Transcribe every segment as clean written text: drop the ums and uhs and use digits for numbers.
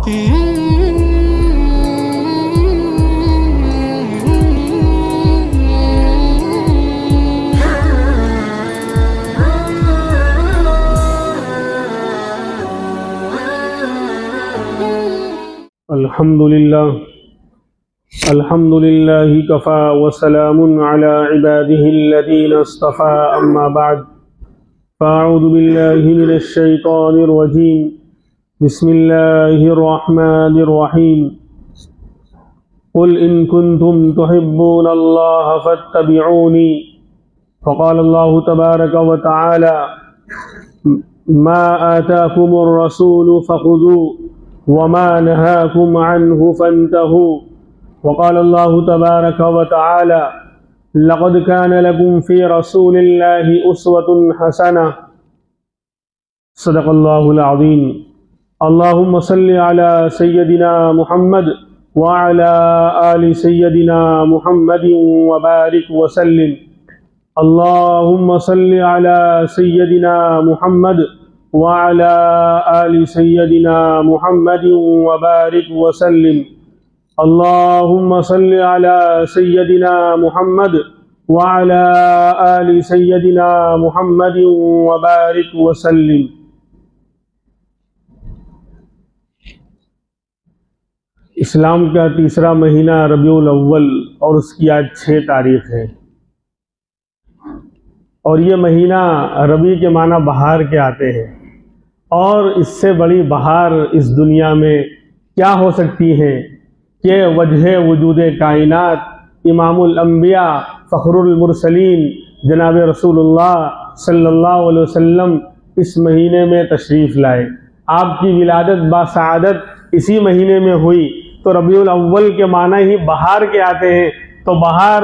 الحمد لله كفى وسلام على عباده الذين اصطفى أما بعد فأعوذ بالله من الشيطان الرجيم بسم الله الرحمن الرحيم قل إن كنتم تحبون الله فاتبعوني فقال الله تبارك وتعالى ما آتاكم الرسول فخذوه وما نهاكم عنه فانتهوا وقال الله تبارك وتعالى لقد كان لكم في رسول الله أسوة حسنة صدق الله العظيم اللهم صل على سيدنا محمد وعلى آل سيدنا محمد وبارك وسلم اللهم صل على سيدنا محمد وعلى آل سيدنا محمد وبارك وسلم اللهم صل على سيدنا محمد وعلى آل سيدنا محمد وبارك وسلم۔ اسلام کا تیسرا مہینہ ربیع الاول اور اس کی آج 6 تاریخ ہے، اور یہ مہینہ ربیع کے معنی بہار کے آتے ہیں، اور اس سے بڑی بہار اس دنیا میں کیا ہو سکتی ہے کہ وجہ وجود کائنات امام الانبیاء فخر المرسلین جناب رسول اللہ صلی اللہ علیہ وسلم اس مہینے میں تشریف لائے۔ آپ کی ولادت باسعادت اسی مہینے میں ہوئی، تو ربیع الاول کے معنی ہی بہار کے آتے ہیں، تو بہار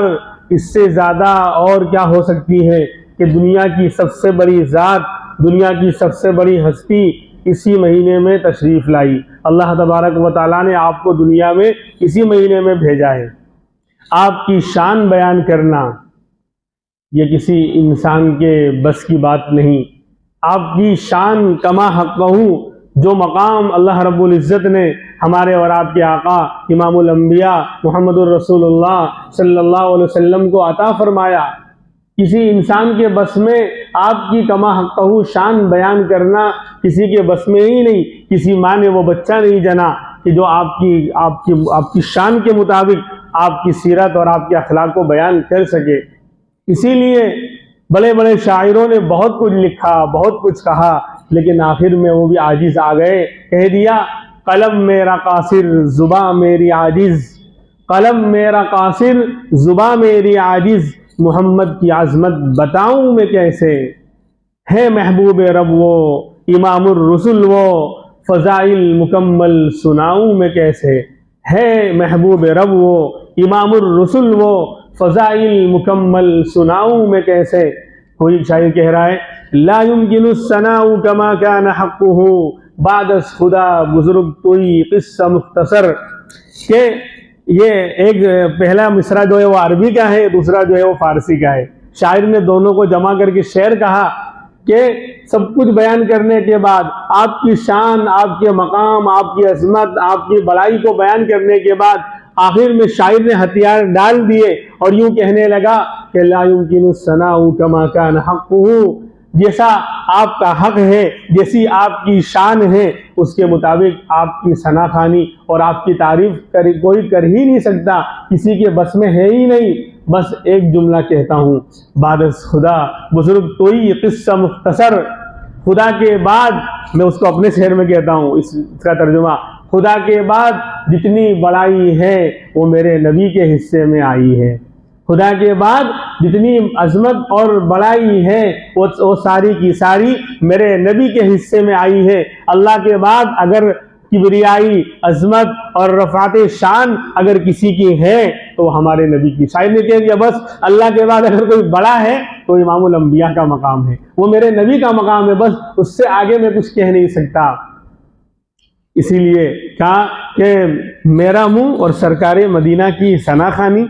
اس سے زیادہ اور کیا ہو سکتی ہے کہ دنیا کی سب سے بڑی ذات، دنیا کی سب سے بڑی ہستی اسی مہینے میں تشریف لائی۔ اللہ تبارک و تعالیٰ نے آپ کو دنیا میں اسی مہینے میں بھیجا ہے۔ آپ کی شان بیان کرنا یہ کسی انسان کے بس کی بات نہیں۔ آپ کی شان کما حقہ، جو مقام اللہ رب العزت نے ہمارے اور آپ کے آقا امام الانبیاء محمد الرسول اللہ صلی اللہ علیہ وسلم کو عطا فرمایا، کسی انسان کے بس میں آپ کی کما حقہ شان بیان کرنا کسی کے بس میں ہی نہیں۔ کسی ماں نے وہ بچہ نہیں جنا کہ جو آپ کی شان کے مطابق آپ کی سیرت اور آپ کے اخلاق کو بیان کر سکے۔ اسی لیے بڑے بڑے شاعروں نے بہت کچھ لکھا، بہت کچھ کہا، لیکن آخر میں وہ بھی عاجز آ گئے۔ کہہ دیا قلم میرا قاصر زباں میری عاجز، قلم میرا قاصر زباں میری عاجز، محمد کی عظمت بتاؤں میں کیسے، ہے محبوب رب وہ امام الرسل وہ، فضائل مکمل سناؤں میں کیسے، ہے محبوب رب وہ امام الرسل وہ، فضائل مکمل سناؤں میں کیسے۔ کوئی شاعر کہہ رہا ہے لا يمكن الثناء كما كان حقه بعد خدا بزرگ کوئی قصہ مختصر، کہ یہ ایک پہلا مصرع جو ہے وہ عربی کا ہے، دوسرا جو ہے وہ فارسی کا ہے۔ شاعر نے دونوں کو جمع کر کے شعر کہا کہ سب کچھ بیان کرنے کے بعد، آپ کی شان، آپ کے مقام، آپ کی عظمت، آپ کی بڑائی کو بیان کرنے کے بعد آخر میں شاعر نے ہتھیار ڈال دیے اور یوں کہنے لگا کہ لا يمكن الثناء كما كان حقه، جیسا آپ کا حق ہے، جیسی آپ کی شان ہے، اس کے مطابق آپ کی ثنا خوانی اور آپ کی تعریف کوئی کر ہی نہیں سکتا، کسی کے بس میں ہے ہی نہیں۔ بس ایک جملہ کہتا ہوں، بعد خدا بزرگ توئی قصہ مختصر، خدا کے بعد، میں اس کو اپنے شعر میں کہتا ہوں اس کا ترجمہ، خدا کے بعد جتنی بڑائی ہے وہ میرے نبی کے حصے میں آئی ہے، خدا کے بعد جتنی عظمت اور بڑائی ہے وہ ساری کی ساری میرے نبی کے حصے میں آئی ہے۔ اللہ کے بعد اگر کبریائی، عظمت اور رفعت شان اگر کسی کی ہے تو وہ ہمارے نبی کی۔ شاعر نے کہہ دیا بس اللہ کے بعد اگر کوئی بڑا ہے تو امام الانبیاء کا مقام ہے، وہ میرے نبی کا مقام ہے، بس اس سے آگے میں کچھ کہہ نہیں سکتا۔ اسی لیے کہا کہ میرا منہ اور سرکار مدینہ کی ثنا خوانی،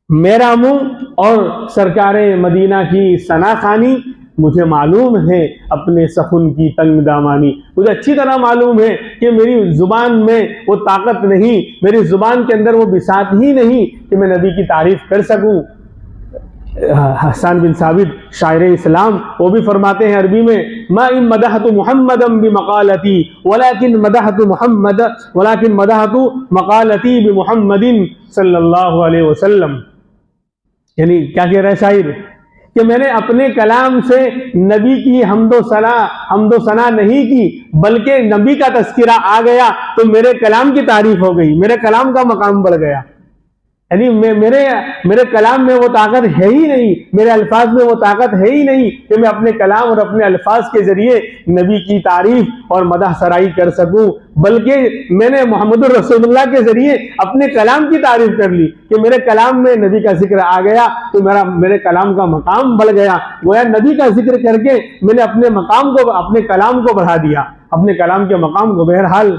میرا منہ اور سرکار مدینہ کی ثنا خوانی مجھے معلوم ہے اپنے سخن کی تنگ دامانی، مجھے اچھی طرح معلوم ہے کہ میری زبان میں وہ طاقت نہیں، میری زبان کے اندر وہ بساط ہی نہیں کہ میں نبی کی تعریف کر سکوں۔ حسان بن ثابت شاعر اسلام وہ بھی فرماتے ہیں عربی میں، ما ان مدحت محمدا بمقالتی ولكن مدحت مقالتی بمحمد صلی اللہ علیہ وسلم۔ یعنی کیا کہہ رہا ہے شاعر کہ میں نے اپنے کلام سے نبی کی حمد و ثنا نہیں کی، بلکہ نبی کا تذکرہ آ گیا تو میرے کلام کی تعریف ہو گئی، میرے کلام کا مقام بڑھ گیا۔ یعنی میرے کلام میں وہ طاقت ہے ہی نہیں، میرے الفاظ میں وہ طاقت ہے ہی نہیں کہ میں اپنے کلام اور اپنے الفاظ کے ذریعے نبی کی تعریف اور مدح سرائی کر سکوں، بلکہ میں نے محمد الرسول اللہ کے ذریعے اپنے کلام کی تعریف کر لی کہ میرے کلام میں نبی کا ذکر آ گیا تو میرے کلام کا مقام بڑھ گیا۔ گویا نبی کا ذکر کر کے میں نے اپنے مقام کو، اپنے کلام کو بڑھا دیا، اپنے کلام کے مقام کو۔ بہرحال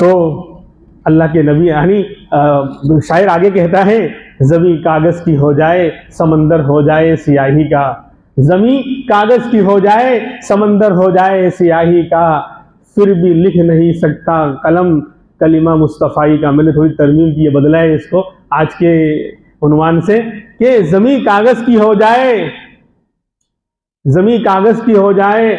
تو اللہ کے نبی یعنی شاعر آگے کہتا ہے، زمیں کاغذ کی ہو جائے سمندر ہو جائے سیاہی کا، زمیں کاغذ کی ہو جائے سمندر ہو جائے سیاہی کا، پھر بھی لکھ نہیں سکتا قلم کلمہ مصطفی کا۔ میں نے تھوڑی ترمیم کی، بدلا ہے اس کو آج کے عنوان سے کہ زمیں کاغذ کی ہو جائے، زمیں کاغذ کی ہو جائے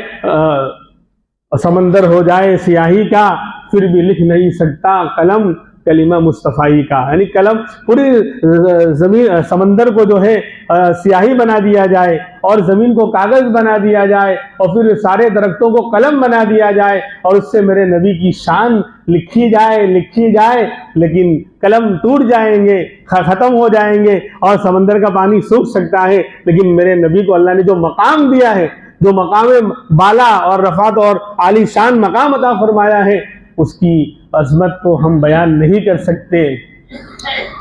سمندر ہو جائے سیاہی کا، پھر بھی لکھ نہیں سکتا قلم کلمہ مصطفی کا۔ یعنی قلم پوری زمین سمندر کو جو ہے سیاہی بنا دیا جائے اور زمین کو کاغذ بنا دیا جائے اور پھر سارے درختوں کو قلم بنا دیا جائے اور اس سے میرے نبی کی شان لکھی جائے، لیکن قلم ٹوٹ جائیں گے، ختم ہو جائیں گے اور سمندر کا پانی سوکھ سکتا ہے، لیکن میرے نبی کو اللہ نے جو مقام دیا ہے، جو مقام بالا اور رفعت اور عالی شان مقام عطا فرمایا ہے، اس کی عظمت کو ہم بیان نہیں کر سکتے۔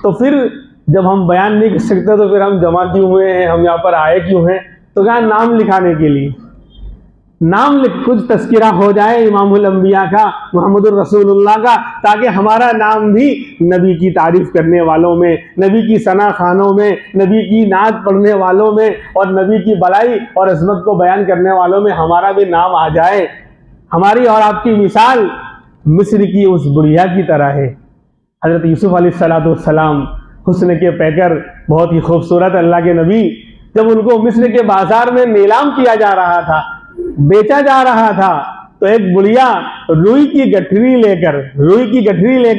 تو پھر جب ہم بیان نہیں کر سکتے تو پھر ہم جمع کیوں ہوئے ہیں، ہم یہاں پر آئے کیوں ہیں؟ تو کہا نام لکھانے کے لیے، نام کچھ تذکرہ ہو جائے امام الانبیاء کا، محمد الرسول اللہ کا، تاکہ ہمارا نام بھی نبی کی تعریف کرنے والوں میں، نبی کی ثنا خوانوں میں، نبی کی نعت پڑھنے والوں میں اور نبی کی بڑائی اور عظمت کو بیان کرنے والوں میں ہمارا بھی نام آ جائے۔ ہماری اور آپ کی مثال مصر کی اس بڑھیا کی طرح ہے۔ حضرت یوسف علیہ السلام حسن کے پیکر، بہت ہی خوبصورت اللہ کے نبی، جب ان کو مصر کے بازار میں نیلام کیا جا رہا تھا، بیچا جا رہا تھا، تو ایک بڑھیا روئی کی گٹھری لے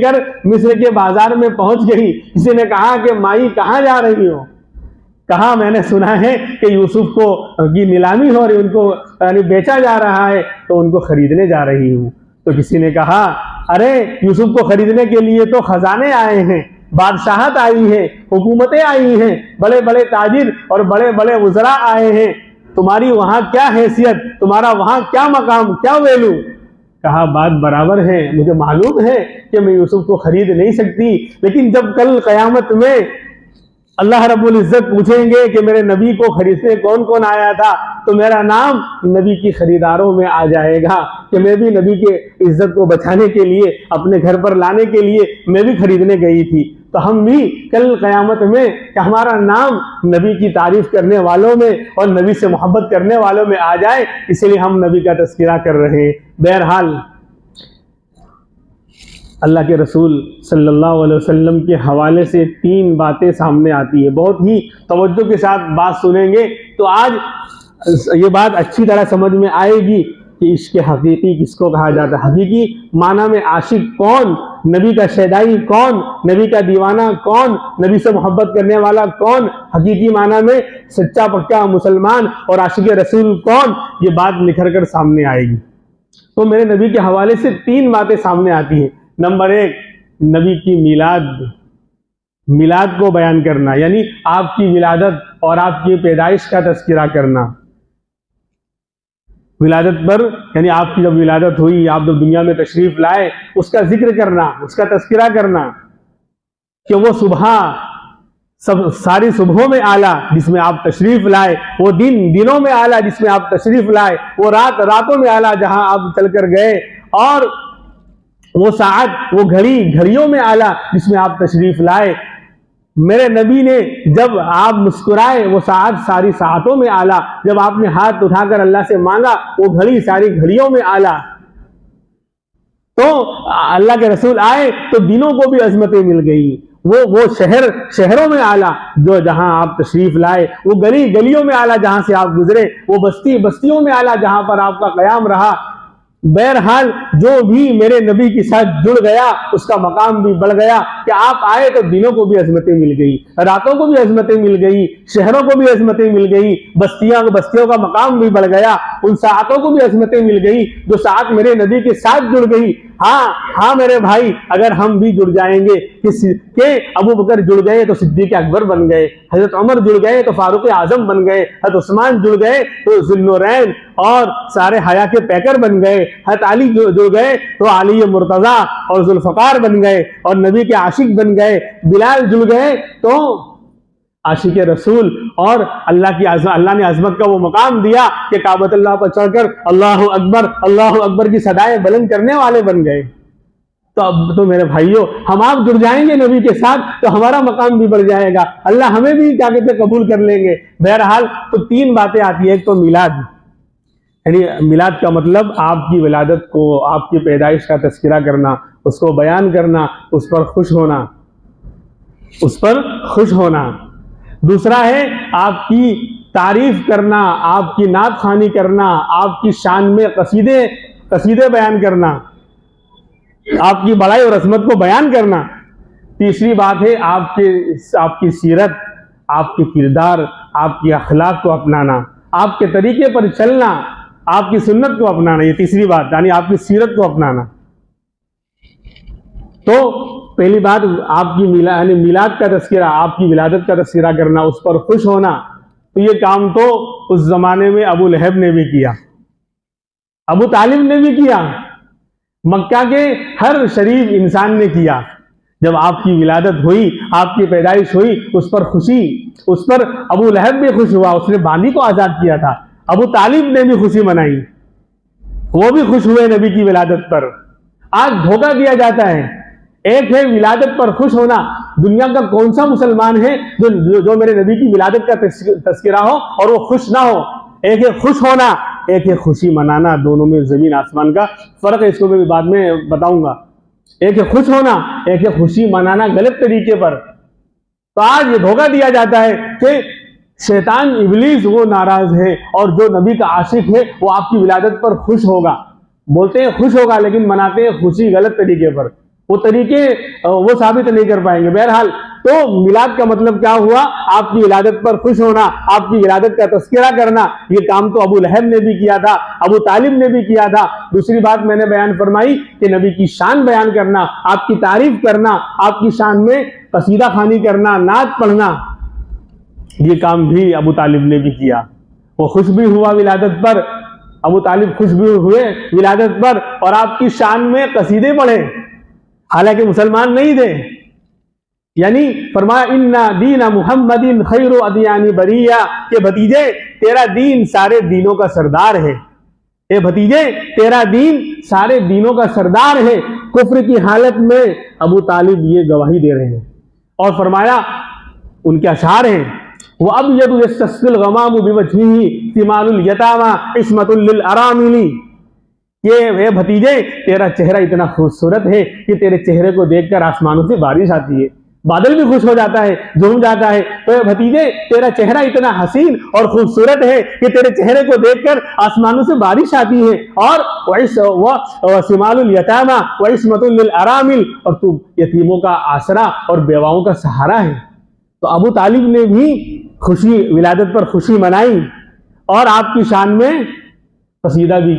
کر مصر کے بازار میں پہنچ گئی۔ کسی نے کہا کہ مائی کہاں جا رہی ہو؟ کہا میں نے سنا ہے کہ یوسف کو کی نیلامی ہو رہی، ان کو یعنی بیچا جا رہا ہے تو ان کو خریدنے جا رہی ہوں۔ تو کسی نے کہا ارے یوسف کو خریدنے کے لیے تو خزانے آئے ہیں، بادشاہت آئی ہے، حکومتیں آئی ہیں، بڑے بڑے تاجر اور بڑے بڑے وزراء آئے ہیں، تمہاری وہاں کیا حیثیت، تمہارا وہاں کیا مقام، کیا ویلو؟ کہا بات برابر ہے، مجھے معلوم ہے کہ میں یوسف کو خرید نہیں سکتی، لیکن جب کل قیامت میں اللہ رب العزت پوچھیں گے کہ میرے نبی کو خریدنے کون کون آیا تھا، تو میرا نام نبی کی خریداروں میں آ جائے گا کہ میں بھی نبی کے عزت کو بچانے کے لیے، اپنے گھر پر لانے کے لیے میں بھی خریدنے گئی تھی۔ تو ہم بھی کل قیامت میں کہ ہمارا نام نبی کی تعریف کرنے والوں میں اور نبی سے محبت کرنے والوں میں آ جائے، اس لیے ہم نبی کا تذکرہ کر رہے ہیں۔ بہرحال اللہ کے رسول صلی اللہ علیہ وسلم کے حوالے سے 3 باتیں سامنے آتی ہیں، بہت ہی توجہ کے ساتھ بات سنیں گے تو آج یہ بات اچھی طرح سمجھ میں آئے گی کہ عشق حقیقی کس کو کہا جاتا ہے، حقیقی معنی میں عاشق کون، نبی کا شیدائی کون، نبی کا دیوانہ کون، نبی سے محبت کرنے والا کون، حقیقی معنی میں سچا پکا مسلمان اور عاشق رسول کون، یہ بات نکھر کر سامنے آئے گی۔ تو میرے نبی کے حوالے سے 3 باتیں سامنے آتی ہیں۔ نمبر 1، نبی کی میلاد کو بیان کرنا، یعنی آپ کی ولادت اور آپ کی پیدائش کا تذکرہ کرنا۔ ولادت پر یعنی آپ کی جب ولادت ہوئی، آپ جب دنیا میں تشریف لائے، اس کا ذکر کرنا، اس کا تذکرہ کرنا کہ وہ صبح ساری صبحوں میں اعلیٰ جس میں آپ تشریف لائے، وہ دنوں میں اعلیٰ جس میں آپ تشریف لائے، وہ راتوں میں اعلیٰ جہاں آپ چل کر گئے، اور وہ ساعت، وہ گھڑیوں میں اعلیٰ جس میں آپ تشریف لائے۔ میرے نبی نے جب آپ مسکرائے وہ ساعت ساری ساعتوں میں اعلیٰ، جب آپ نے ہاتھ اٹھا کر اللہ سے مانگا وہ گھڑی ساری گھڑیوں میں اعلیٰ۔ تو اللہ کے رسول آئے تو دنوں کو بھی عظمتیں مل گئی، وہ شہروں میں اعلیٰ جو جہاں آپ تشریف لائے، وہ گلی گلیوں میں اعلیٰ جہاں سے آپ گزرے، وہ بستیوں میں اعلیٰ جہاں پر آپ کا قیام رہا۔ بہرحال جو بھی میرے نبی کے ساتھ جڑ گیا اس کا مقام بھی بڑھ گیا کہ آپ آئے تو دنوں کو بھی عظمتیں مل گئی، راتوں کو بھی عظمتیں مل گئی، شہروں کو بھی عظمتیں مل گئی، بستیوں کا مقام بھی بڑھ گیا، ان ساعتوں کو بھی عظمتیں مل گئی جو ساعت میرے نبی کے ساتھ جڑ گئی۔ ہاں میرے بھائی، اگر ہم بھی جڑ جائیں گے کہ ابو بکر جڑ گئے تو صدیق اکبر بن گئے، حضرت عمر جڑ گئے تو فاروق اعظم بن گئے، حضرت عثمان جڑ گئے تو ذوالنورین اور سارے حیا کے پیکر بن گئے، حضرت علی جڑ گئے تو علی مرتضیٰ اور ذوالفقار بن گئے اور نبی کے عاشق بن گئے، بلال جڑ گئے تو عاشق رسول، اور اللہ نے عظمت کا وہ مقام دیا کہ کعبۃ اللہ پر چڑھ کر اللہ اکبر کی صدائیں بلند کرنے والے بن گئے۔ تو اب تو میرے بھائیوں، ہم آپ جڑ جائیں گے نبی کے ساتھ تو ہمارا مقام بھی بڑھ جائے گا، اللہ ہمیں بھی کیا کہتے قبول کر لیں گے۔ بہرحال تو تین باتیں آتی ہیں، ایک تو میلاد، یعنی میلاد کا مطلب آپ کی ولادت کو، آپ کی پیدائش کا تذکرہ کرنا، اس کو بیان کرنا، اس پر خوش ہونا۔ دوسرا ہے آپ کی تعریف کرنا، آپ کی نعت خوانی کرنا، آپ کی شان میں قصیدے بیان کرنا، آپ کی بڑائی اور عظمت کو بیان کرنا۔ تیسری بات ہے آپ کی سیرت، آپ کے کردار، آپ کے اخلاق کو اپنانا، آپ کے طریقے پر چلنا، آپ کی سنت کو اپنانا۔ یہ تیسری بات، یعنی آپ کی سیرت کو اپنانا۔ تو پہلی بات آپ کی میلاد کا تذکرہ، آپ کی ولادت کا تذکرہ کرنا، اس پر خوش ہونا۔ تو یہ کام تو اس زمانے میں ابو لہب نے بھی کیا، ابو طالب نے بھی کیا، مکہ کے ہر شریف انسان نے کیا۔ جب آپ کی ولادت ہوئی، آپ کی پیدائش ہوئی، اس پر خوشی، اس پر ابو لہب بھی خوش ہوا، اس نے باندی کو آزاد کیا تھا، ابو طالب نے بھی خوشی منائی، وہ بھی خوش ہوئے نبی کی ولادت پر۔ آج دھوکہ دیا جاتا ہے، ایک ہے ولادت پر خوش ہونا، دنیا کا کون سا مسلمان ہے جو میرے نبی کی ولادت کا تذکرہ ہو اور وہ خوش نہ ہو؟ ایک ہے خوش ہونا، ایک ہے خوشی منانا، دونوں میں زمین آسمان کا فرق ہے، اس کو میں بھی بعد میں بتاؤں گا۔ ایک ہے خوش ہونا، ایک ہے خوشی منانا غلط طریقے پر۔ تو آج یہ دھوکہ دیا جاتا ہے کہ شیطان ابلیس وہ ناراض ہے اور جو نبی کا عاشق ہے وہ آپ کی ولادت پر خوش ہوگا، بولتے ہیں خوش ہوگا لیکن مناتے ہیں خوشی غلط طریقے پر، وہ طریقے وہ ثابت نہیں کر پائیں گے۔ بہرحال تو میلاد کا مطلب کیا ہوا؟ آپ کی ولادت پر خوش ہونا، آپ کی ولادت کا تذکرہ کرنا۔ یہ کام تو ابو لہب نے بھی کیا تھا، ابو طالب نے بھی کیا تھا۔ دوسری بات میں نے بیان فرمائی کہ نبی کی شان بیان کرنا، آپ کی تعریف کرنا، آپ کی شان میں قصیدہ خوانی کرنا، نعت پڑھنا، یہ کام بھی ابو طالب نے بھی کیا۔ وہ خوش بھی ہوا ولادت پر، ابو طالب خوش بھی ہوئے ولادت پر، اور آپ کی شان میں قصیدے پڑھے، حالانکہ مسلمان نہیں تھے۔ یعنی فرمایا اِنَّ دِینَ مُحَمَّدٍ خَيْرُ أَدْيَانِ بَرِيَّةٍ کہ بھتیجے تیرا دین سارے دینوں کا سردار ہے، اے بھتیجے تیرا دین سارے دینوں کا سردار ہے۔ کفر کی حالت میں ابو طالب یہ گواہی دے رہے ہیں، اور فرمایا ان کے اشعار ہیں وَأَبْيَضُ يَسْتَسْقِي الْغَمَامُ بِوَجْهِهِ ثِمَالُ الْيَتَامَى عِصْمَةٌ لِلْأَرَامِلِ کہ اے بھتیجے تیرا چہرہ اتنا خوبصورت ہے کہ تیرے چہرے کو دیکھ کر آسمانوں سے بارش آتی ہے، بادل بھی خوش ہو جاتا ہے، جھوم جاتا ہے۔ تو اے بھتیجے تیرا چہرہ اتنا حسین اور خوبصورت ہے کہ تیرے چہرے کو دیکھ کر آسمانوں سے بارش آتی ہے، اور وَسِمَالُ الْيَتَامَى وَعِصْمَةٌ لِلْأَرَامِلِ اور تو یتیموں کا آسرا اور بیواؤں کا سہارا ہے۔ تو ابو طالب نے بھی خوشی ولادت پر خوشی منائی، اور آپ کی شان میں قصیدہ بھی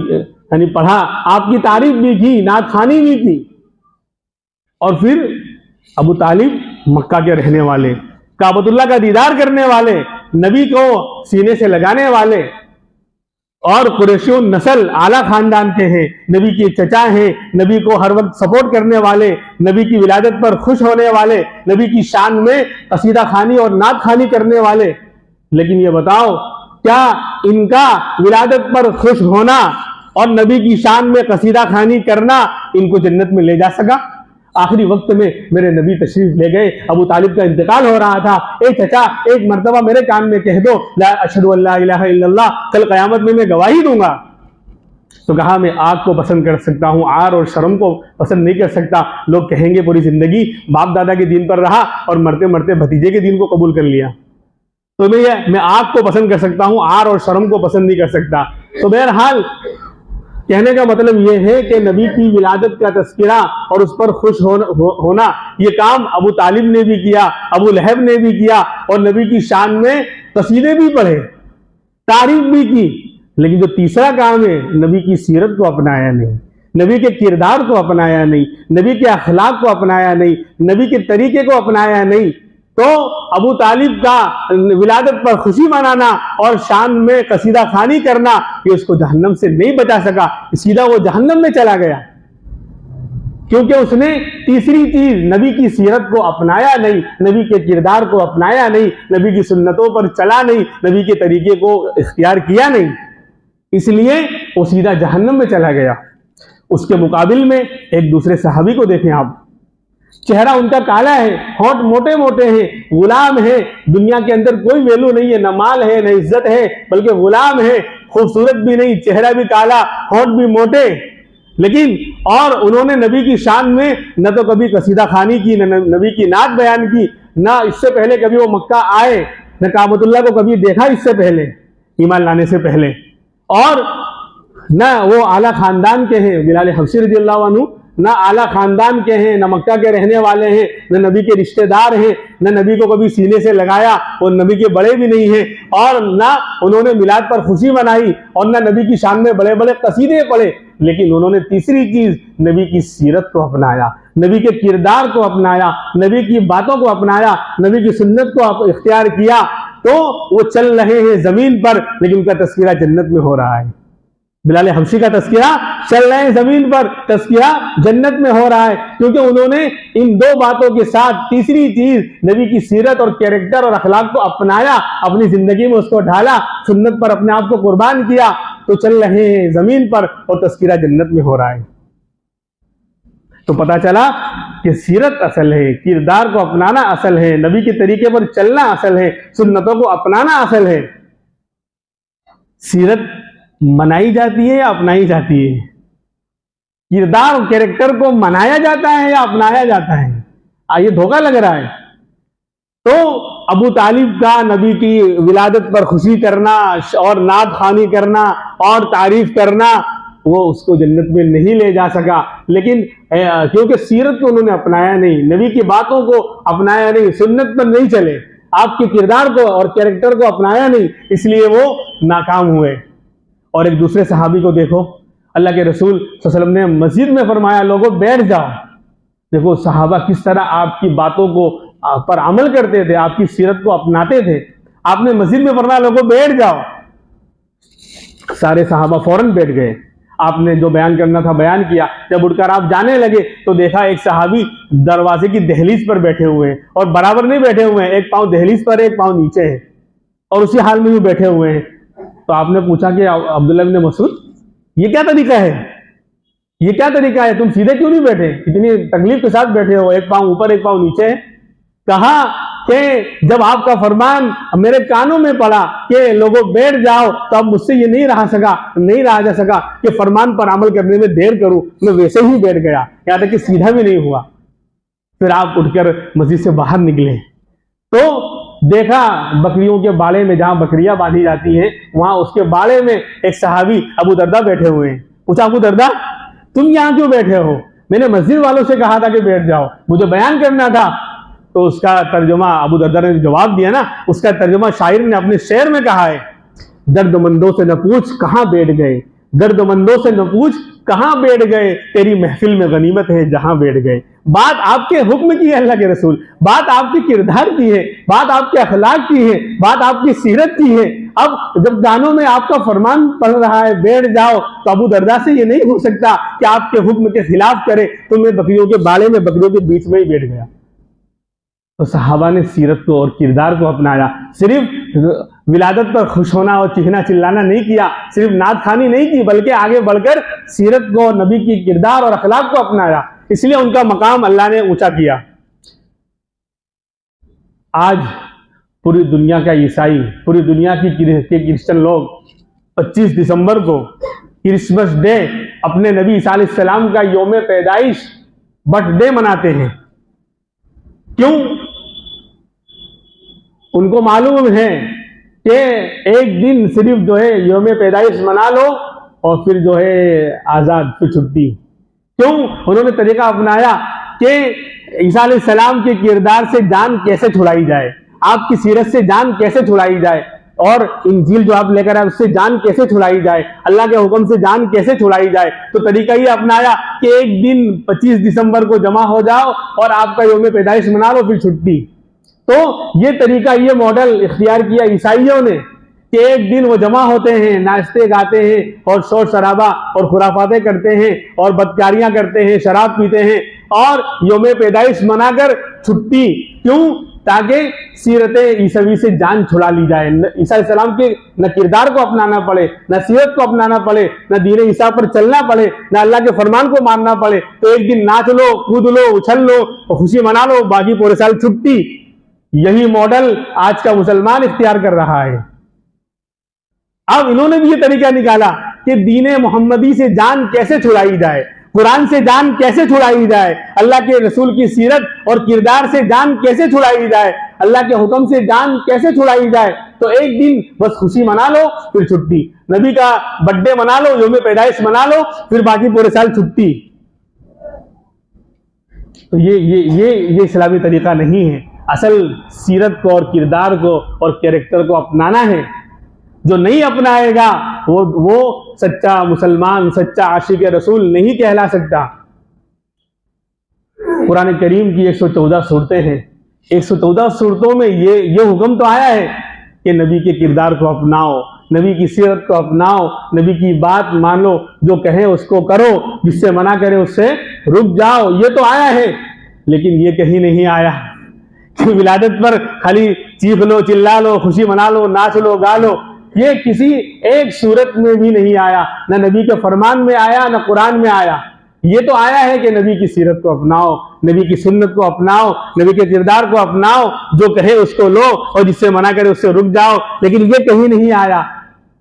یعنی پڑھا، آپ کی تعریف بھی کی، نعت خوانی بھی کی۔ اور پھر ابو طالب مکہ کے رہنے والے، کعبۃ اللہ کا دیدار کرنے والے، نبی کو سینے سے لگانے والے، اور قریشی نسل اعلیٰ خاندان کے ہیں، نبی کے چچا ہیں، نبی کو ہر وقت سپورٹ کرنے والے، نبی کی ولادت پر خوش ہونے والے، نبی کی شان میں قصیدہ خوانی اور نعت خوانی کرنے والے۔ لیکن یہ بتاؤ کیا ان کا ولادت پر خوش ہونا اور نبی کی شان میں قصیدہ خوانی کرنا ان کو جنت میں لے جا سکا؟ آخری وقت میں میرے نبی تشریف لے گئے، ابو طالب کا انتقال ہو رہا تھا، اے چچا ایک مرتبہ میرے کان میں کہہ دو لا اشہد ان لا الہ الا اللہ، کل قیامت میں گواہی دوں گا۔ تو کہا میں آگ کو پسند کر سکتا ہوں، آر اور شرم کو پسند نہیں کر سکتا۔ لوگ کہیں گے پوری زندگی باپ دادا کے دین پر رہا اور مرتے مرتے بھتیجے کے دین کو قبول کر لیا۔ تو میں آگ کو پسند کر سکتا ہوں، آر اور شرم کو پسند نہیں کر سکتا۔ تو بہرحال کہنے کا مطلب یہ ہے کہ نبی کی ولادت کا تذکرہ اور اس پر خوش ہونا، یہ کام ابو طالب نے بھی کیا، ابو لہب نے بھی کیا، اور نبی کی شان میں قصیدے بھی پڑھے، تعریف بھی کی۔ لیکن جو تیسرا کام ہے، نبی کی سیرت کو اپنایا نہیں، نبی کے کردار کو اپنایا نہیں، نبی کے اخلاق کو اپنایا نہیں، نبی کے طریقے کو اپنایا نہیں، تو ابو طالب کا ولادت پر خوشی منانا اور شان میں قصیدہ خوانی کرنا یہ اس کو جہنم سے نہیں بچا سکا، سیدھا وہ جہنم میں چلا گیا، کیونکہ اس نے تیسری چیز نبی کی سیرت کو اپنایا نہیں، نبی کے کردار کو اپنایا نہیں، نبی کی سنتوں پر چلا نہیں، نبی کے طریقے کو اختیار کیا نہیں، اس لیے وہ سیدھا جہنم میں چلا گیا۔ اس کے مقابل میں ایک دوسرے صحابی کو دیکھیں آپ، چہرہ ان کا کالا ہے، ہونٹ موٹے موٹے ہیں، غلام ہے، دنیا کے اندر کوئی ویلو نہیں ہے، نہ مال ہے نہ عزت ہے، بلکہ غلام ہے، خوبصورت بھی نہیں، چہرہ بھی کالا، ہونٹ بھی موٹے، لیکن اور انہوں نے نبی کی شان میں نہ تو کبھی قصیدہ خوانی کی، نہ نبی کی نعت بیان کی، نہ اس سے پہلے کبھی وہ مکہ آئے، نہ کعبۃ اللہ کو کبھی دیکھا اس سے پہلے، ایمان لانے سے پہلے، اور نہ وہ اعلیٰ خاندان کے ہیں، بلال حبشی رضی اللہ عنہ نہ اعلیٰ خاندان کے ہیں، نہ مکہ کے رہنے والے ہیں، نہ نبی کے رشتہ دار ہیں، نہ نبی کو کبھی سینے سے لگایا، وہ نبی کے بڑے بھی نہیں ہیں، اور نہ انہوں نے میلاد پر خوشی منائی، اور نہ نبی کی شان میں بڑے بڑے قصیدے پڑھے، لیکن انہوں نے تیسری چیز نبی کی سیرت کو اپنایا، نبی کے کردار کو اپنایا، نبی کی باتوں کو اپنایا، نبی کی سنت کو اختیار کیا، تو وہ چل رہے ہیں زمین پر لیکن ان کا تذکرہ جنت میں ہو رہا ہے۔ بلال حبشی کا تذکرہ چل رہے ہیں زمین پر، تذکرہ جنت میں ہو رہا ہے، کیونکہ انہوں نے ان دو باتوں کے ساتھ تیسری چیز نبی کی سیرت اور کیریکٹر اور اخلاق کو اپنایا، اپنی زندگی میں اس کو ڈھالا، سنت پر اپنے آپ کو قربان کیا، تو چل رہے ہیں زمین پر اور تذکرہ جنت میں ہو رہا ہے۔ تو پتا چلا کہ سیرت اصل ہے، کردار کو اپنانا اصل ہے، نبی کے طریقے پر چلنا اصل ہے، سنتوں کو اپنانا اصل ہے۔ سیرت منائی جاتی ہے یا اپنائی جاتی ہے؟ کردار اور کیریکٹر کو منایا جاتا ہے یا اپنایا جاتا ہے؟ یہ دھوکہ لگ رہا ہے۔ تو ابو طالب کا نبی کی ولادت پر خوشی کرنا اور نعت خوانی کرنا اور تعریف کرنا وہ اس کو جنت میں نہیں لے جا سکا، لیکن کیونکہ سیرت کو انہوں نے اپنایا نہیں، نبی کی باتوں کو اپنایا نہیں، سنت پر نہیں چلے، آپ کے کردار کو اور کیریکٹر کو اپنایا نہیں، اس لیے وہ ناکام ہوئے۔ اور ایک دوسرے صحابی کو دیکھو، اللہ کے رسول صلی اللہ علیہ وسلم نے مسجد میں فرمایا لوگوں بیٹھ جاؤ۔ دیکھو صحابہ کس طرح آپ کی باتوں کو پر عمل کرتے تھے، آپ کی سیرت کو اپناتے تھے۔ آپ نے مسجد میں فرمایا لوگوں بیٹھ جاؤ، سارے صحابہ فوراً بیٹھ گئے، آپ نے جو بیان کرنا تھا بیان کیا۔ جب اٹھ کر آپ جانے لگے تو دیکھا ایک صحابی دروازے کی دہلیز پر بیٹھے ہوئے ہیں، اور برابر نہیں بیٹھے ہوئے ہیں، ایک پاؤں دہلیز پر ایک پاؤں نیچے ہے، اور اسی حال میں بھی بیٹھے ہوئے ہیں۔ تو آپ نے پوچھا کہ عبداللہ بن مسعود یہ کیا طریقہ ہے، یہ کیا طریقہ ہے، تم سیدھے کیوں نہیں بیٹھے، اتنی تکلیف کے ساتھ بیٹھے ہو، ایک پاؤں اوپر ایک پاؤں نیچے ہے؟ کہا کہ جب آپ کا فرمان میرے کانوں میں پڑا کہ لوگوں بیٹھ جاؤ، تو اب مجھ سے یہ نہیں رہا جا سکا کہ فرمان پر عمل کرنے میں دیر کروں، میں ویسے ہی بیٹھ گیا، یہاں تک کہ سیدھا بھی نہیں ہوا۔ پھر آپ اٹھ کر مسجد سے باہر نکلے تو دیکھا بکریوں کے باڑے میں جہاں بکریاں باندھی جاتی ہیں وہاں اس کے باڑے میں ایک صحابی ابو دردہ بیٹھے ہوئے ہیں۔ پوچھا ابو دردہ تم یہاں کیوں بیٹھے ہو؟ میں نے مسجد والوں سے کہا تھا کہ بیٹھ جاؤ، مجھے بیان کرنا تھا۔ تو اس کا ترجمہ ابو دردہ نے جواب دیا نا، اس کا ترجمہ شاعر نے اپنے شعر میں کہا ہے، درد مندوں سے نہ پوچھ کہاں بیٹھ گئے، درد مندوں سے نہ پوچھ کہاں بیٹھ گئے، تیری محفل میں غنیمت ہے جہاں بیٹھ گئے۔ بات آپ کے حکم کی ہے اللہ کے رسول، بات آپ کے کردار کی ہے، بات آپ کے اخلاق کی ہے، بات آپ کی سیرت کی ہے۔ اب جب کانوں میں آپ کا فرمان پڑھ رہا ہے بیٹھ جاؤ، تو ابو دردہ سے یہ نہیں ہو سکتا کہ آپ کے حکم کے خلاف کرے، تو میں بکریوں کے باڑے میں بکریوں کے بیچ میں ہی بیٹھ گیا۔ تو صحابہ نے سیرت کو اور کردار کو اپنایا. صرف ولادت پر خوش ہونا اور چیخنا چلانا نہیں کیا, صرف نعت خوانی نہیں کی, بلکہ آگے بڑھ کر سیرت کو اور نبی کی کردار اور اخلاق کو اپنایا. اس لیے ان کا مقام اللہ نے اونچا کیا. آج پوری دنیا کا عیسائی, پوری دنیا کے کرسچن لوگ 25 دسمبر کو کرسمس ڈے, اپنے نبی عیسیٰ علیہ السلام کا یوم پیدائش, برتھ ڈے مناتے ہیں. کیوں؟ ان کو معلوم ہے کہ ایک دن صرف جو ہے یوم پیدائش منا لو اور پھر جو ہے آزاد, پھر چھٹی. کیوں؟ انہوں نے طریقہ اپنایا کہ عیسیٰ علیہ السلام کے کردار سے جان کیسے چھڑائی جائے, آپ کی سیرت سے جان کیسے چھڑائی جائے, اور انجیل جو آپ لے کر آئے اس سے جان کیسے چھڑائی جائے, اللہ کے حکم سے جان کیسے چھڑائی جائے. تو طریقہ یہ اپنایا کہ ایک دن 25 دسمبر کو جمع ہو جاؤ اور آپ کا یوم پیدائش منا لو, پھر چھٹی. تو یہ طریقہ, یہ ماڈل اختیار کیا عیسائیوں نے کہ ایک دن وہ جمع ہوتے ہیں, ناچتے گاتے ہیں اور شور شرابہ اور خرافاتیں کرتے ہیں اور بدکاریاں کرتے ہیں, شراب پیتے ہیں اور یوم پیدائش منا کر چھٹی. کیوں؟ تاکہ سیرت عیسوی سے جان چھڑا لی جائے. عیسیٰ علیہ السلام کے نہ کردار کو اپنانا پڑے, نہ سیرت کو اپنانا پڑے, نہ دین عیسیٰ پر چلنا پڑے, نہ اللہ کے فرمان کو ماننا پڑے. تو ایک دن ناچ لو, کود لو, اچھل لو, خوشی منا لو, باقی پورے سال چھٹی. یہی ماڈل آج کا مسلمان اختیار کر رہا ہے. اب انہوں نے بھی یہ طریقہ نکالا کہ دین محمدی سے جان کیسے چھڑائی جائے, قرآن سے جان کیسے چھڑائی جائے, اللہ کے رسول کی سیرت اور کردار سے جان کیسے چھڑائی جائے, اللہ کے حکم سے جان کیسے چھڑائی جائے. تو ایک دن بس خوشی منا لو, پھر چھٹی. نبی کا برتھ ڈے منا لو, یوم پیدائش منا لو, پھر باقی پورے سال چھٹی. تو یہ اسلامی طریقہ نہیں ہے. اصل سیرت کو اور کردار کو اور کیریکٹر کو اپنانا ہے. جو نہیں اپنائے گا وہ سچا مسلمان, سچا عاشق رسول نہیں کہلا سکتا. قرآن کریم کی 114 صورتیں ہیں. 114 صورتوں میں یہ حکم تو آیا ہے کہ نبی کے کردار کو اپناؤ, نبی کی سیرت کو اپناؤ, نبی کی بات مانو, جو کہیں اس کو کرو, جس سے منع کرے اس سے رک جاؤ. یہ تو آیا ہے, لیکن یہ کہیں نہیں آیا کہ ولادت پر خالی چیخ لو, چلا لو, خوشی منا لو, ناچ لو, گا لو. یہ کسی ایک صورت میں بھی نہیں آیا, نہ نبی کے فرمان میں آیا, نہ قرآن میں آیا. یہ تو آیا ہے کہ نبی کی سیرت کو اپناؤ, نبی کی سنت کو اپناؤ, نبی کے کردار کو اپناؤ, جو کہے اس کو لو اور جس سے منع کرے اس سے رک جاؤ. لیکن یہ کہیں نہیں آیا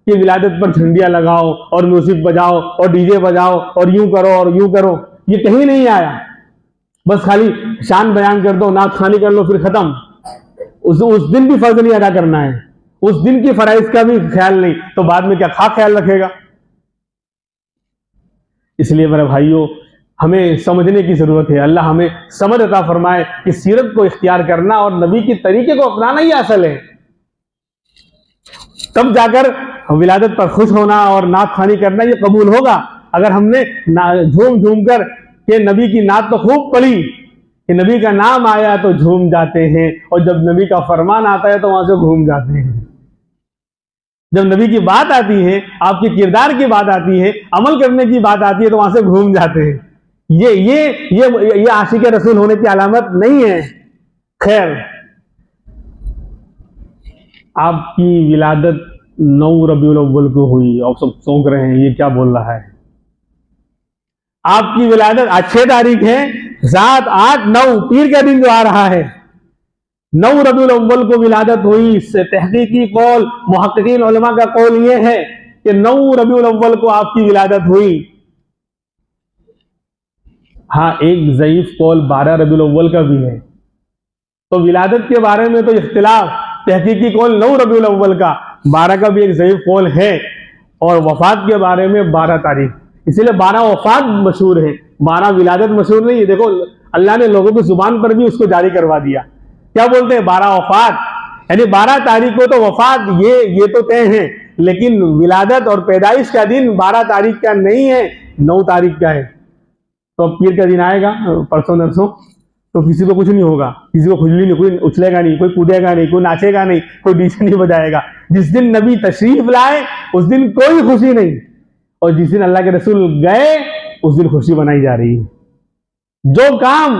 کہ ولادت پر جھنڈیاں لگاؤ اور میوزک بجاؤ اور ڈی جے بجاؤ اور یوں کرو اور یوں کرو. یہ کہیں نہیں آیا. بس خالی شان بیان کر دو, نعت خوانی کر لو, پھر ختم. اس دن بھی فرض نہیں ادا کرنا ہے, اس دن کی فرائض کا بھی خیال نہیں, تو بعد میں کیا خیال رکھے گا. اس لیے میرے بھائیوں, ہمیں سمجھنے کی ضرورت ہے. اللہ ہمیں سمجھ عطا فرمائے کہ سیرت کو اختیار کرنا اور نبی کے طریقے کو اپنانا ہی اصل ہے. تب جا کر ولادت پر خوش ہونا اور نعت خوانی کرنا یہ قبول ہوگا. اگر ہم نے جھوم جھوم کر کہ نبی کی نعت تو خوب پڑھی, کہ نبی کا نام آیا تو جھوم جاتے ہیں, اور جب نبی کا فرمان آتا ہے تو وہاں سے گھوم جاتے ہیں. جب نبی کی بات آتی ہے, آپ کے کردار کی بات آتی ہے, عمل کرنے کی بات آتی ہے, تو وہاں سے گھوم جاتے ہیں. یہ عاشق رسول ہونے کی علامت نہیں ہے. خیر, آپ کی ولادت 9 ربیع الاول کو ہوئی. آپ سب سونک رہے ہیں, یہ کیا بول رہا ہے. آپ کی ولادت 6 تاریخ ہے, 7, 8, 9 پیر کا دن جو آ رہا ہے, 9 ربیع الاول کو ولادت ہوئی. اس سے تحقیقی قول, محققین علماء کا قول یہ ہے کہ 9 ربیع الاول کو آپ کی ولادت ہوئی. ہاں, ایک ضعیف قول 12 ربیع الاول کا بھی ہے. تو ولادت کے بارے میں تو اختلاف, تحقیقی قول 9 ربیع الاول کا, 12 کا بھی ایک ضعیف قول ہے, اور وفات کے بارے میں 12 تاریخ. اسی لیے 12 وفات مشہور ہے, 12 ولادت مشہور نہیں ہے. دیکھو, اللہ نے لوگوں کی زبان پر بھی اس کو جاری کروا دیا. کیا بولتے ہیں 12 وفات, یعنی 12 تاریخ کو تو وفات, یہ تو طے ہیں, لیکن ولادت اور پیدائش کا دن 12 تاریخ کا نہیں ہے, 9 تاریخ کا ہے. تو اب پیر کا دن آئے گا پرسوں نرسوں, تو کسی کو کچھ نہیں ہوگا, کسی کو کھجلی نہیں, کوئی اچھلے گا نہیں, کوئی کودے گا نہیں, کوئی ناچے گا نہیں, کوئی ڈی جے نہیں بجائے گا. جس دن نبی تشریف لائے اس دن کوئی خوشی نہیں, اور جس دن اللہ کے رسول گئے اس دن خوشی منائی جا رہی ہے. جو کام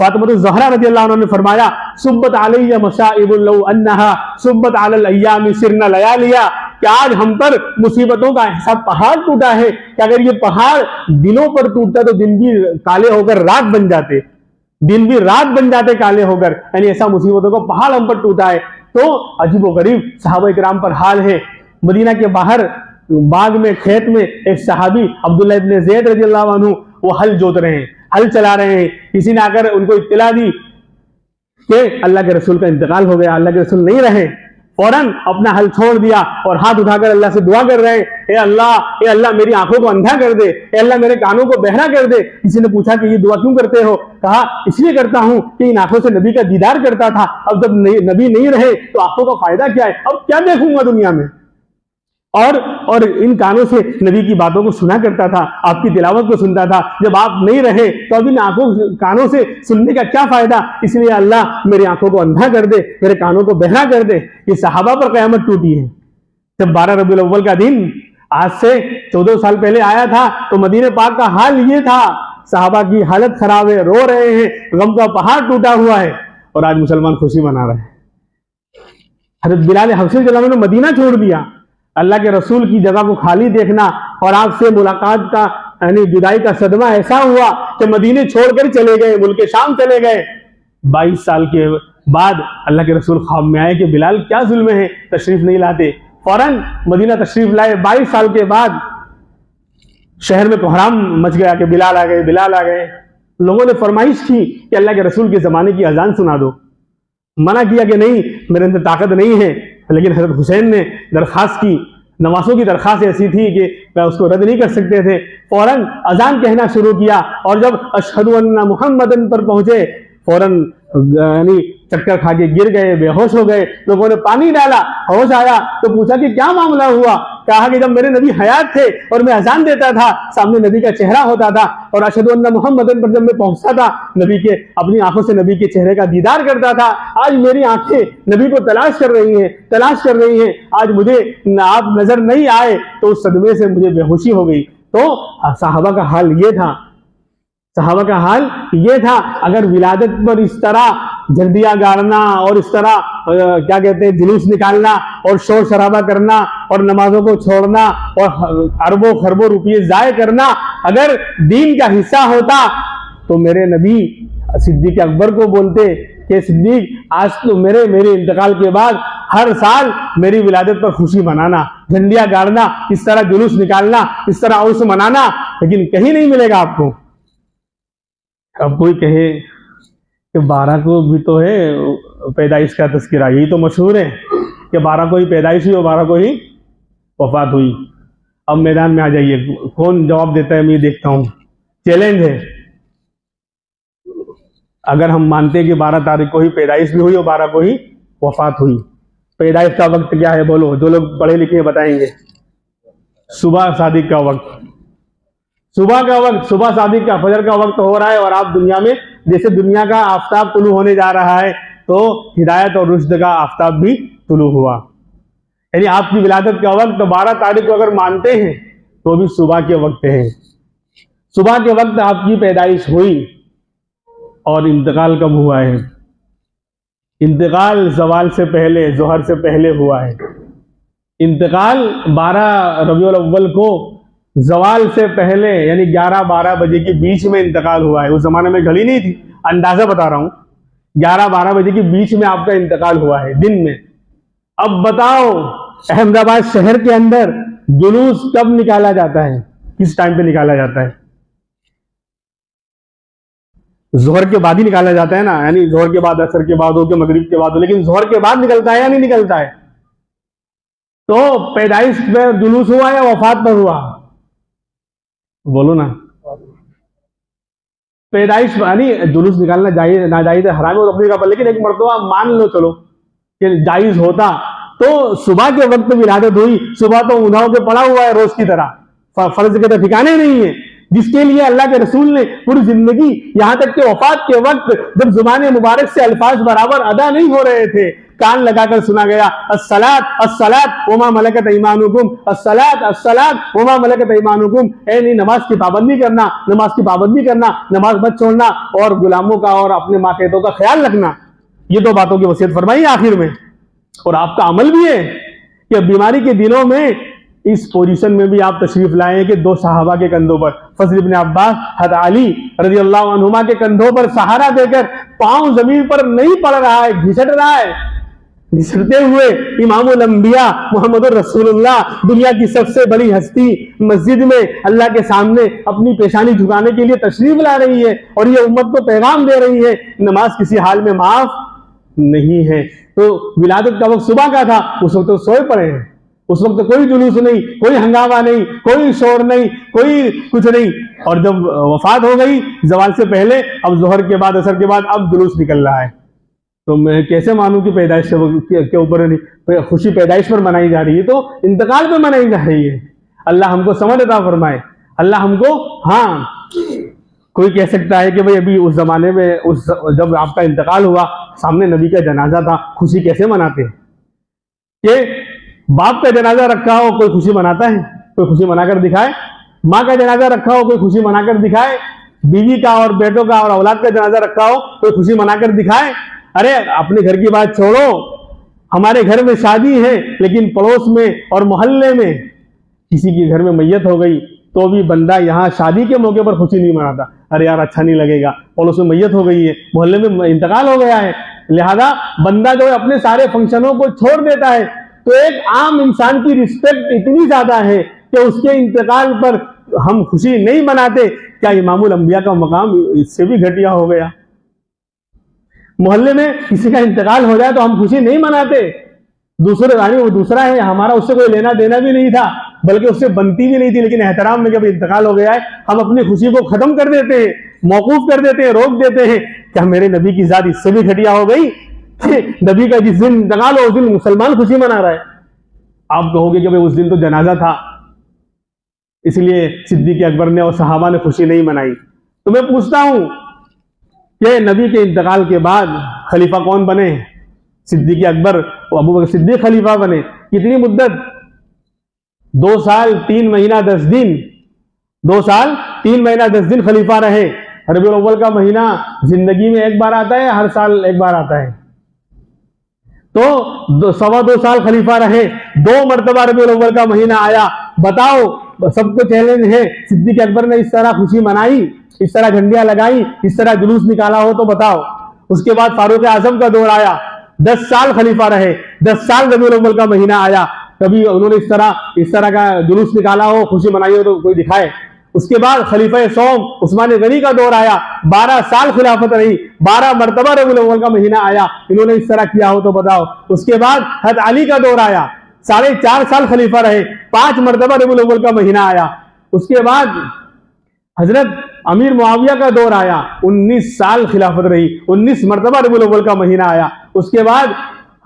فاطمہ الزہرا رضی اللہ عنہ نے فرمایا سبت علیہ مصائب لو انہا سبت علی الایام سرنا لیالیا، کہ آج ہم پر مصیبتوں کا ایسا پہاڑ ٹوٹا ہے کہ اگر یہ پہاڑ دنوں پر ٹوٹتا تو دن بھی کالے ہو کر رات بن جاتے، دن بھی رات بن جاتے کالے ہو کر، یعنی ایسا مصیبتوں کا پہاڑ ہم پر ٹوٹا ہے۔ تو عجیب و غریب صحابہ کرام پر حال ہے۔ مدینہ کے باہر باغ میں کھیت میں ایک صحابی عبداللہ ابن زید رضی اللہ عنہ وہ ہل جوت رہے ہیں، ہل چلا رہے ہیں، کسی نے آ کر ان کو اطلاع دی کہ اللہ کے رسول کا انتقال ہو گیا، اللہ کے رسول نہیں رہے، فوراً اپنا ہل چھوڑ دیا اور ہاتھ اٹھا کر اللہ سے دعا کر رہے ہیں، اے اللہ میری آنکھوں کو اندھا کر دے، اے اللہ میرے کانوں کو بہرا کر دے۔ کسی نے پوچھا کہ یہ دعا کیوں کرتے ہو؟ کہا اس لیے کرتا ہوں کہ ان آنکھوں سے نبی کا دیدار کرتا تھا، اب جب نبی نہیں رہے تو آنکھوں کا فائدہ کیا ہے، اب کیا دیکھوں گا دنیا میں، اور ان کانوں سے نبی کی باتوں کو سنا کرتا تھا، آپ کی تلاوت کو سنتا تھا، جب آپ نہیں رہے تو اب ان کانوں سے سننے کا کیا فائدہ، اس لیے اللہ میری آنکھوں کو اندھا کر دے، میرے کانوں کو بہرا کر دے۔ یہ صحابہ پر قیامت ٹوٹی ہے۔ جب 12 ربیع الاول کا دن آج سے 14 سال پہلے آیا تھا تو مدینہ پاک کا حال یہ تھا، صحابہ کی حالت خراب ہے، رو رہے ہیں، غم کا پہاڑ ٹوٹا ہوا ہے، اور آج مسلمان خوشی منا رہے ہیں۔ حضرت بلال حبشی رضی اللہ عنہ نے مدینہ چھوڑ دیا، اللہ کے رسول کی جگہ کو خالی دیکھنا اور آپ سے ملاقات کا یعنی جدائی کا صدمہ ایسا ہوا کہ مدینے چھوڑ کر چلے گئے، ملک شام چلے گئے۔ 22 سال کے بعد اللہ کے رسول خواب میں آئے کہ بلال کیا ظلم ہے، تشریف نہیں لاتے، فوراً مدینہ تشریف لائے۔ 22 سال کے بعد شہر میں کوہرام مچ گیا کہ بلال آ گئے، بلال آ گئے۔ لوگوں نے فرمائش کی کہ اللہ کے رسول کے زمانے کی اذان سنا دو، منع کیا کہ نہیں میرے اندر طاقت نہیں ہے، لیکن حضرت حسین نے درخواست کی، نواسوں کی درخواست ایسی تھی کہ میں اس کو رد نہیں کر سکتے تھے، فوراً اذان کہنا شروع کیا، اور جب اشہد ان محمدن پر پہنچے فوراً یعنی چکر کھا کے گر گئے، بے ہوش ہو گئے۔ لوگوں نے پانی ڈالا، ہوش آیا تو پوچھا کہ کیا معاملہ ہوا؟ کہا کہ جب میرے نبی حیات تھے اور میں اذان دیتا تھا، سامنے نبی کا چہرہ ہوتا تھا، اور اشہد ان محمدن پر جب میں پہنچتا تھا نبی کے اپنی آنکھوں سے نبی کے چہرے کا دیدار کرتا تھا۔ آج میری آنکھیں نبی کو تلاش کر رہی ہیں، آج مجھے آپ نظر نہیں آئے تو اس صدمے سے مجھے بے ہوشی ہو گئی۔ تو صحابہ کا حال یہ تھا، صحابہ کا حال یہ تھا۔ اگر ولادت پر اس طرح جھنڈیاں گاڑنا اور اس طرح کیا کہتے ہیں جلوس نکالنا اور شور شرابہ کرنا اور نمازوں کو چھوڑنا اور اربوں خربوں روپیے ضائع کرنا اگر دین کا حصہ ہوتا تو میرے نبی صدیق اکبر کو بولتے کہ صدیق آج تو میرے انتقال کے بعد ہر سال میری ولادت پر خوشی منانا، جھنڈیاں گاڑنا، اس طرح جلوس نکالنا، اس طرح عرس منانا، لیکن کہیں نہیں ملے گا آپ کو۔ اب کوئی کہے کہ 12 کو بھی تو ہے پیدائش کا تذکرہ، یہی تو مشہور ہے کہ 12 کو ہی پیدائش ہوئی اور 12 کو ہی وفات ہوئی۔ اب میدان میں آ جائیے، کون جواب دیتا ہے میں یہ دیکھتا ہوں، چیلنج ہے۔ اگر ہم مانتے ہیں کہ 12 تاریخ کو ہی پیدائش بھی ہوئی اور 12 کو ہی وفات ہوئی، پیدائش کا وقت کیا ہے بولو، جو لوگ پڑھے لکھے بتائیں گے۔ صبح صادق کا وقت، صبح کا وقت، صبح صادق کا فجر کا وقت ہو رہا ہے، اور آپ دنیا میں جیسے دنیا کا آفتاب طلوع ہونے جا رہا ہے تو ہدایت اور رشد کا آفتاب بھی طلوع ہوا، یعنی آپ کی ولادت کا وقت 12 تاریخ کو اگر مانتے ہیں تو بھی صبح کے وقت ہے، صبح کے وقت آپ کی پیدائش ہوئی۔ اور انتقال کب ہوا ہے؟ انتقال زوال سے پہلے، ظہر سے پہلے ہوا ہے۔ انتقال 12 ربیع الاول کو زوال سے پہلے یعنی 11-12 بجے کے بیچ میں انتقال ہوا ہے۔ اس زمانے میں گھڑی نہیں تھی، اندازہ بتا رہا ہوں، 11-12 بجے کے بیچ میں آپ کا انتقال ہوا ہے دن میں۔ اب بتاؤ احمد آباد شہر کے اندر جلوس کب نکالا جاتا ہے، کس ٹائم پہ نکالا جاتا ہے؟ ظہر کے بعد ہی نکالا جاتا ہے نا، یعنی ظہر کے بعد، عصر کے بعد ہو کہ مغرب کے بعد ہو، لیکن ظہر کے بعد نکلتا ہے یا نہیں نکلتا ہے؟ تو پیدائش پہ جلوس ہوا یا وفات پر ہوا؟ بولو نا۔ پیدائش یعنی جلوس نکالنا جائز ناجائز حرام ہے اپنی کا، لیکن ایک مرتبہ مان لو چلو کہ جائز ہوتا تو صبح کے وقت ولادت ہوئی، صبح تو اندھاؤں کے پڑا ہوا ہے روز کی طرح، فرض کے تو ٹھکانے نہیں ہے، جس کے لیے اللہ کے رسول نے پوری زندگی یہاں تک کہ وفات کے وقت جب زبان مبارک سے الفاظ برابر ادا نہیں ہو رہے تھے، کان لگا کر سنا گیا الصلاۃ الصلاۃ وما ملکت ایمانکم، الصلاۃ الصلاۃ وما ملکت ایمانکم، اے نہیں نماز کی پابندی کرنا، نماز کی پابندی کرنا، نماز مت چھوڑنا، اور غلاموں کا اور اپنے ماتحتوں کا خیال رکھنا. یہ دو باتوں کی وصیت فرمائی آخر میں. اور آپ کا عمل بھی ہے کہ بیماری کے دنوں میں اس پوزیشن میں بھی آپ تشریف لائے کہ دو صحابہ کے کندھوں پر، فضل ابن عباس، حضرت علی رضی اللہ عنہما کے کندھوں پر سہارا دے کر پاؤں زمین پر نہیں پڑ رہا ہے، گھسٹ رہا ہے، گھسٹتے ہوئے امام الانبیاء محمد الرسول اللہ، دنیا کی سب سے بڑی ہستی، مسجد میں اللہ کے سامنے اپنی پیشانی جھکانے کے لیے تشریف لا رہی ہے اور یہ امت کو پیغام دے رہی ہے نماز کسی حال میں معاف نہیں ہے. تو ولادت کا وقت صبح کا تھا، اس وقت تو سوئے پڑے ہیں، اس وقت کوئی جلوس نہیں، کوئی ہنگامہ نہیں، کوئی شور نہیں، کوئی کچھ نہیں. اور جب وفات ہو گئی زوال سے پہلے، اب ظہر کے بعد اثر کے بعد اب جلوس نکل رہا ہے. تو میں کیسے مانوں کہ پیدائش کے اوپر خوشی پیدائش پر منائی جا رہی ہے، تو انتقال پر منائی جا رہی ہے. اللہ ہم کو سمجھ عطا فرمائے. اللہ ہم کو، ہاں کوئی کہہ سکتا ہے کہ بھئی ابھی اس زمانے میں جب آپ کا انتقال ہوا سامنے نبی کا جنازہ تھا، خوشی کیسے مناتے ہیں؟ کہ باپ کا جنازہ رکھا ہو کوئی خوشی مناتا ہے؟ کوئی خوشی منا کر دکھائے. ماں کا جنازہ رکھا ہو کوئی خوشی منا کر دکھائے. بیوی کا اور بیٹوں کا اور اولاد کا جنازہ رکھا ہو کوئی خوشی منا کر دکھائے. ارے اپنے گھر کی بات چھوڑو، ہمارے گھر میں شادی ہے لیکن پڑوس میں اور محلے میں کسی کے گھر میں میت ہو گئی تو بھی بندہ یہاں شادی کے موقع پر خوشی نہیں مناتا. ارے یار اچھا نہیں لگے گا، پڑوس میں میت ہو گئی ہے، محلے میں انتقال ہو گیا ہے، لہذا بندہ جو ہے اپنے سارے فنکشنوں کو چھوڑ دیتا ہے. تو ایک عام انسان کی رسپیکٹ اتنی زیادہ ہے کہ اس کے انتقال پر ہم خوشی نہیں مناتے. کیا امام الانبیاء کا مقام اس سے بھی گھٹیا ہو گیا؟ محلے میں کسی کا انتقال ہو جائے تو ہم خوشی نہیں مناتے. وہ دوسرا ہے، ہمارا اس سے کوئی لینا دینا بھی نہیں تھا، بلکہ اس سے بنتی بھی نہیں تھی، لیکن احترام میں جب انتقال ہو گیا ہے ہم اپنی خوشی کو ختم کر دیتے ہیں، موقوف کر دیتے ہیں، روک دیتے ہیں. کیا میرے نبی کی ذات اس سے بھی گھٹیا ہو گئی؟ نبی کا جس دن انتقال ہو اس دن مسلمان خوشی منا رہا ہے. آپ کہو گے کہ اس دن تو جنازہ تھا اس لیے صدیق اکبر نے اور صحابہ نے خوشی نہیں منائی. تو میں پوچھتا ہوں کہ نبی کے انتقال کے بعد خلیفہ کون بنے؟ صدیق اکبر ابو بکر صدیق خلیفہ بنے. کتنی مدت؟ 2 سال 3 مہینہ 10 دن. 2 سال 3 مہینہ 10 دن خلیفہ رہے. ربیع الاول کا مہینہ زندگی میں ایک بار آتا ہے، ہر سال ایک بار آتا ہے. تو 2.25 سال خلیفہ رہے، 2 مرتبہ ربیع الاول کا مہینہ آیا. بتاؤ، سب کو چیلنج ہے، صدیق اکبر نے اس طرح خوشی منائی، اس طرح جھنڈیاں لگائی، اس طرح جلوس نکالا ہو تو بتاؤ. اس کے بعد فاروق اعظم کا دور آیا، 10 سال خلیفہ رہے، 10 سال ربیع الاول کا مہینہ آیا، کبھی انہوں نے اس طرح کا جلوس نکالا ہو، خوشی منائی ہو تو کوئی دکھائے. اس کے بعد خلیفہ سوم عثمان غنی کا دور آیا، 12 سال خلافت رہی، 12 مرتبہ ربیع الاول کا مہینہ آیا، انہوں نے اس طرح کیا ہو تو بتاؤ. اس کے بعد حضرت علی کا دور آیا، 4.5 سال خلیفہ رہے، 5 مرتبہ ربیع الاول کا مہینہ آیا. اس کے بعد حضرت امیر معاویہ کا دور آیا، 19 سال خلافت رہی، 19 مرتبہ ربیع الاول کا مہینہ آیا. اس کے بعد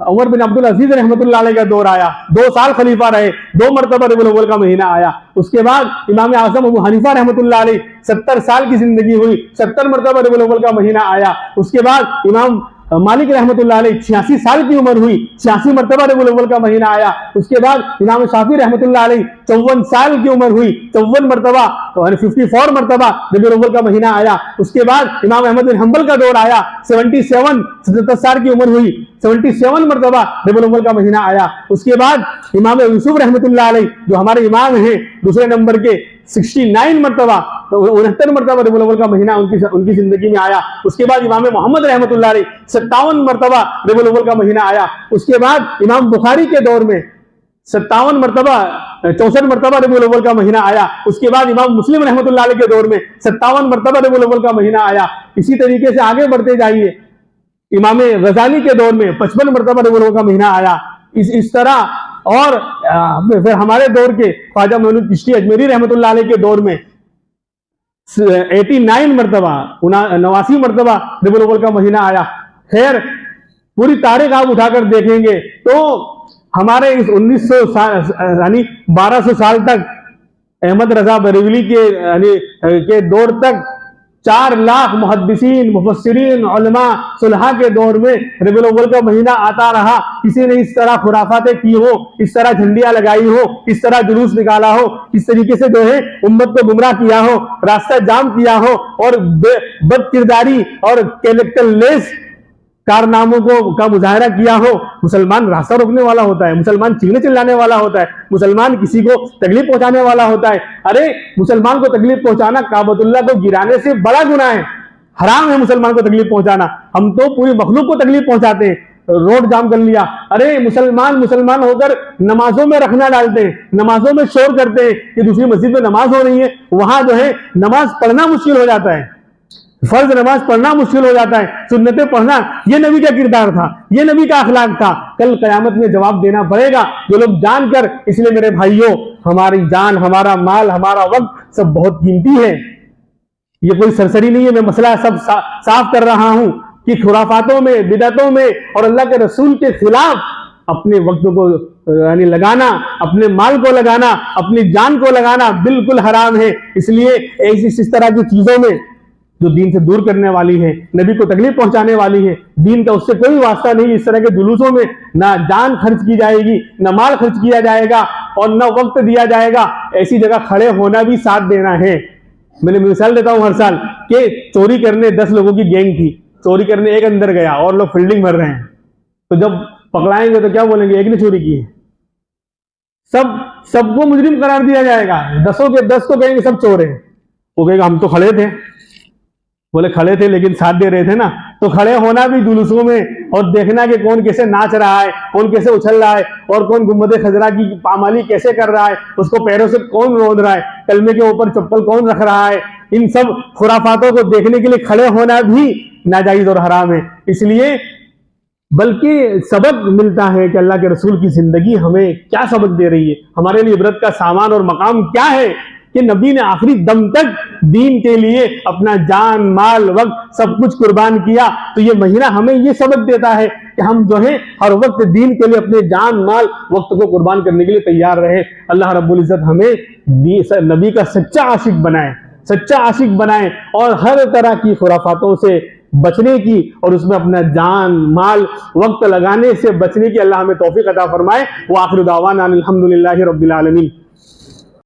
عمر بن عبد العزیز رحمۃ اللہ علیہ کا دور آیا، 2 سال خلیفہ رہے، 2 مرتبہ ربیع الاول کا مہینہ آیا. اس کے بعد امام اعظم ابو حنیفہ رحمۃ اللہ علیہ 70 سال کی زندگی ہوئی، 70 مرتبہ ربیع الاول کا مہینہ آیا. اس کے بعد امام مالک رحمۃ اللہ علیہ 86 سال کی عمر ہوئی، 86 مرتبہ ربیع الاول کا مہینہ آیا. اس کے بعد امام شافعی رحمۃ اللہ علیہ 54 سال کی عمر ہوئی، 54 مرتبہ 54 مرتبہ ربیع الاول کا مہینہ آیا. اس کے بعد امام احمد بن حنبل کا دور آیا، 77 سال کی عمر ہوئی، 77 مرتبہ ربیع الاول کا مہینہ آیا. اس کے بعد امام یوسف رحمۃ اللہ علیہ جو ہمارے امام ہیں دوسرے نمبر کے، 69 مرتبہ 69 مرتبہ ربیع الاول کا مہینہ ان کی زندگی میں آیا. اس کے بعد امام محمد رحمۃ اللہ علیہ 57 مرتبہ ربیع الاول کا مہینہ آیا. اس کے بعد امام بخاری کے دور میں 57 مرتبہ 64 مرتبہ ربیع الاول کا مہینہ آیا. اس کے بعد امام مسلم رحمۃ اللہ علیہ کے دور میں 57 مرتبہ ربیع الاول کا مہینہ آیا. اسی طریقے سے آگے بڑھتے جائیے، امام غزالی کے دور میں 55 مرتبہ ربیع الاول کا مہینہ آیا. اس طرح اور پھر ہمارے دور کے خواجہ معین الدین چشتی اجمیری رحمۃ اللہ علیہ کے دور میں 89 مرتبہ 89 مرتبہ ربیع الاول کا مہینہ آیا. خیر پوری تاریخ آپ اٹھا کر دیکھیں گے تو ہمارے اس 1900 یعنی 1200 سال تک احمد رضا بریلوی کے دور تک 4 لاکھ محدثین، مفسرین، علماء، صلحاء کے دور میں ربیع الاول کا مہینہ آتا رہا، کسی نے اس طرح خرافاتیں کی ہو، اس طرح جھنڈیاں لگائی ہو، اس طرح جلوس نکالا ہو، اس طریقے سے جو ہے امت کو گمراہ کیا ہو، راستہ جام کیا ہو، اور بد کرداری اور کیریکٹر لیس کارناموں کا مظاہرہ کیا ہو، مسلمان راستہ روکنے والا ہوتا ہے، مسلمان چیخنے چلانے والا ہوتا ہے، مسلمان کسی کو تکلیف پہنچانے والا ہوتا ہے۔ ارے مسلمان کو تکلیف پہنچانا کعبۃ اللہ کو گرانے سے بڑا گناہ ہے، حرام ہے مسلمان کو تکلیف پہنچانا۔ ہم تو پوری مخلوق کو تکلیف پہنچاتے ہیں، روڈ جام کر لیا، ارے مسلمان ہو کر نمازوں میں رکھنا ڈالتے ہیں، نمازوں میں شور کرتے ہیں کہ دوسری مسجد میں نماز ہو رہی ہے، وہاں جو ہے نماز پڑھنا مشکل ہو جاتا ہے، فرض نماز پڑھنا مشکل ہو جاتا ہے، سنتیں پڑھنا۔ یہ نبی کا کردار تھا، یہ نبی کا اخلاق تھا۔ کل قیامت میں جواب دینا پڑے گا جو لوگ جان کر، اس لیے میرے بھائیوں، ہماری جان، ہمارا مال، ہمارا وقت سب بہت قیمتی ہے۔ یہ کوئی سرسری نہیں ہے، میں مسئلہ سب صاف کر رہا ہوں کہ خرافاتوں میں، بدعتوں میں اور اللہ کے رسول کے خلاف اپنے وقت کو لگانا، اپنے مال کو لگانا، اپنی جان کو لگانا بالکل حرام ہے۔ اس لیے اس طرح کی چیزوں میں جو دین سے دور کرنے والی ہے، نبی کو تکلیف پہنچانے والی ہے، دین کا اس سے کوئی واسطہ نہیں۔ اس طرح کے جلوسوں میں نہ جان خرچ کی جائے گی، نہ مال خرچ کیا جائے گا، اور نہ وقت دیا جائے گا۔ ایسی جگہ کھڑے ہونا بھی ساتھ دینا ہے۔ میں نے مثال دیتا ہوں ہر سال کہ چوری کرنے 10 لوگوں کی گینگ تھی، چوری کرنے ایک اندر گیا اور لوگ فیلڈنگ بھر رہے ہیں، تو جب پکڑائیں گے تو کیا بولیں گے؟ ایک نے چوری کی ہے، سب کو مجرم قرار دیا جائے گا، 10 کے 10 تو کہیں گے سب چور ہیں۔ وہ کہے گا ہم تو کھڑے تھے، بولے کھڑے تھے لیکن ساتھ دے رہے تھے نا۔ تو کھڑے ہونا بھی جلوسوں میں، اور دیکھنا کہ کون کیسے ناچ رہا ہے، کون کیسے اچھل رہا ہے، اور کون گنبد خضرا کی پامالی کیسے کر رہا ہے، اس کو پیروں سے کون روند رہا ہے، کلمے کے اوپر چپل کون رکھ رہا ہے، ان سب خرافاتوں کو دیکھنے کے لیے کھڑے ہونا بھی ناجائز اور حرام ہے۔ اس لیے بلکہ سبق ملتا ہے کہ اللہ کے رسول کی زندگی ہمیں کیا سبق دے رہی ہے، ہمارے لیے عبرت کا سامان اور مقام کیا ہے کہ نبی نے آخری دم تک دین کے لیے اپنا جان، مال، وقت سب کچھ قربان کیا۔ تو یہ مہینہ ہمیں یہ سبق دیتا ہے کہ ہم جو ہے ہر وقت دین کے لیے اپنے جان، مال، وقت کو قربان کرنے کے لیے تیار رہے۔ اللہ رب العزت ہمیں نبی کا سچا عاشق بنائے، سچا عاشق بنائے، اور ہر طرح کی خرافاتوں سے بچنے کی، اور اس میں اپنا جان، مال، وقت لگانے سے بچنے کی اللہ ہمیں توفیق عطا فرمائے۔ وآخر دعوانا الحمدللہ رب العالمین۔